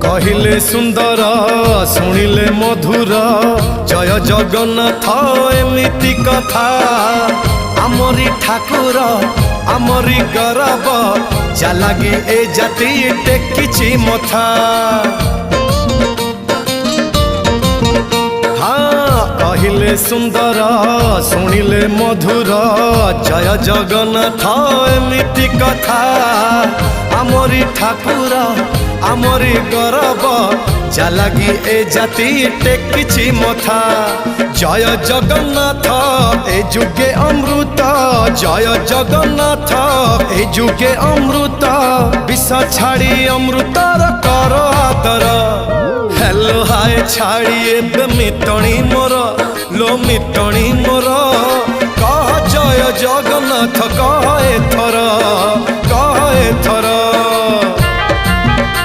कहिले सुंदर शुणिले मधुर जय जगन्नाथ एमिति कथा आमरी ठाकुर आमरी गौरव जालागी ए जाति टेकिछि मथा। हाँ कहिले सुंदर शुणिले मधुर जय जगन्नाथ एमिति कथा आमरी ठाकुर आमरी गौरव जालागी ए जाति टेकिछि मथा। जय जगन्नाथ ए जुगे अमृत जय जगन्नाथ ए जुगे अमृत विष छाड़ी अमृतर कर आदर। हेलो हाय छाड़ी एबे मिटणी मोर लो मिटणी मोर कह जय जगन्नाथ कह